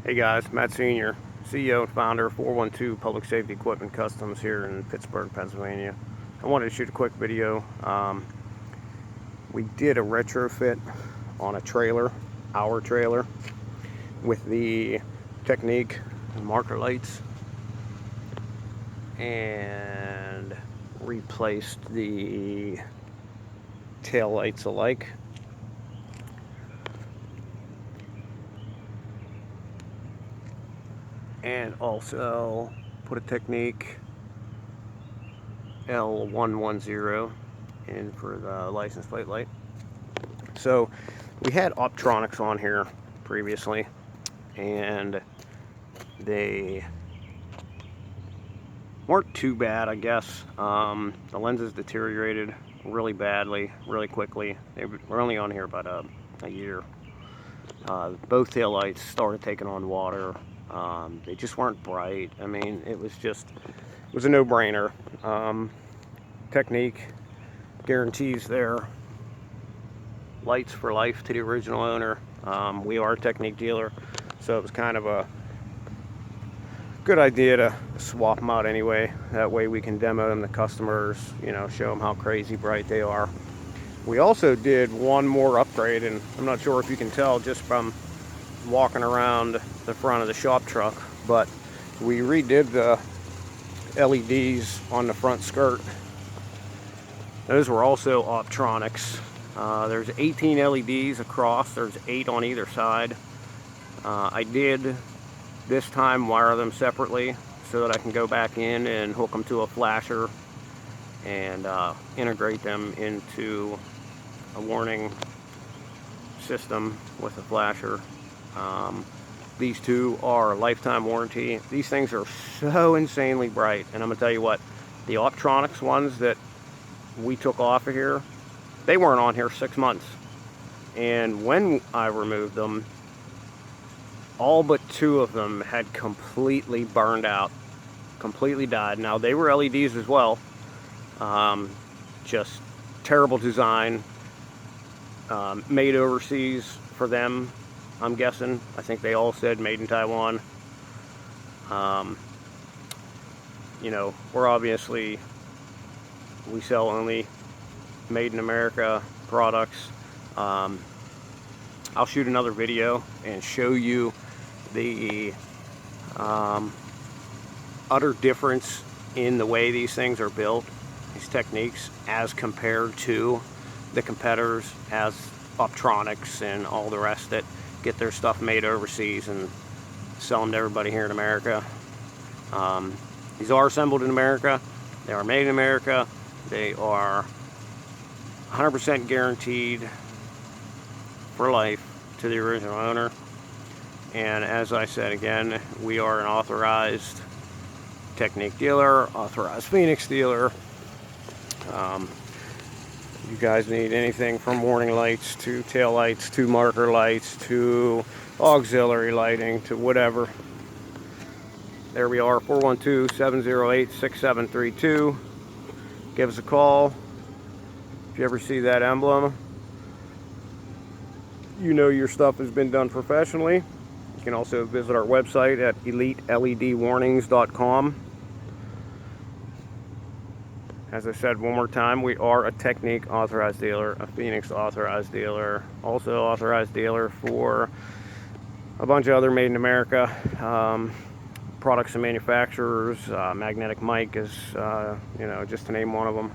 Hey guys, Matt Sr., CEO and founder of 412 Public Safety Equipment Customs here in Pittsburgh, Pennsylvania. I wanted to shoot a quick video. We did a retrofit on a trailer, our trailer, with the TecNiq marker lights, and replaced the tail lights alike. And also put a TecNiq L110 in for the license plate light. So we had optronics on here previously, and they weren't too bad, I guess. The lenses deteriorated really badly, really quickly. They were only on here about a year. Both tail lights started taking on water. They just weren't bright. I mean, it was a no-brainer. TecNiq guarantees their lights for life to the original owner. We are a TecNiq dealer, so it was kind of a good idea to swap them out anyway. That way we can demo them to customers, you know, show them how crazy bright they are. We also did one more upgrade, and I'm not sure if you can tell just from walking around the front of the shop truck, but we redid the LEDs on the front skirt. Those were also optronics. There's 18 LEDs across. There's 8 on either side. I did this time wire them separately so that I can go back in and hook them to a flasher and integrate them into a warning system with a flasher. These two are lifetime warranty. These things are so insanely bright, and I'm gonna tell you what, the optronics ones that we took off of here, they weren't on here 6 months, and when I removed them, all but 2 of them had completely burned out, completely died. Now they were LEDs as well, just terrible design, made overseas for them, I'm guessing. I think they all said made in Taiwan. You know, we sell only made in America products. I'll shoot another video and show you the utter difference in the way these things are built, these TecNiqs, as compared to the competitors, as optronics and all the rest that get their stuff made overseas and sell them to everybody here in America. These are assembled in America. They are made in America. They are 100% guaranteed for life to the original owner. And as I said again, we are an authorized TecNiq dealer, authorized Phoenix dealer. You guys need anything from warning lights to tail lights to marker lights to auxiliary lighting to whatever. There we are, 412-708-6732. Give us a call. If you ever see that emblem, you know your stuff has been done professionally. You can also visit our website at eliteledwarnings.com. As I said one more time, we are a TecNiq authorized dealer, a Phoenix authorized dealer, also authorized dealer for a bunch of other made in America products and manufacturers. Magnetic Mic is, you know, just to name one of them.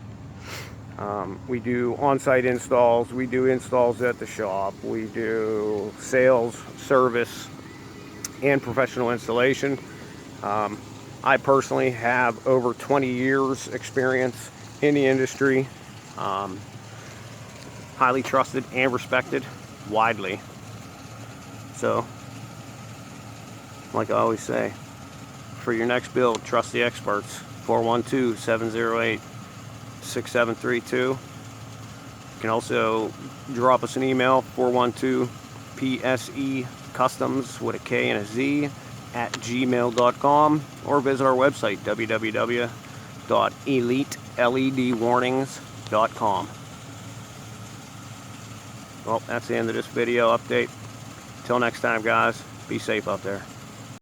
We do on-site installs. We do installs at the shop. We do sales, service, and professional installation. I personally have over 20 years experience in the industry, highly trusted and respected widely. So, like I always say, for your next build, trust the experts. 412-708-6732. You can also drop us an email, 412 PSE Kustomz with a K and a Z @gmail.com, or visit our website, www.eliteledwarnings.com. Well, that's the end of this video update. Till next time, guys, be safe out there.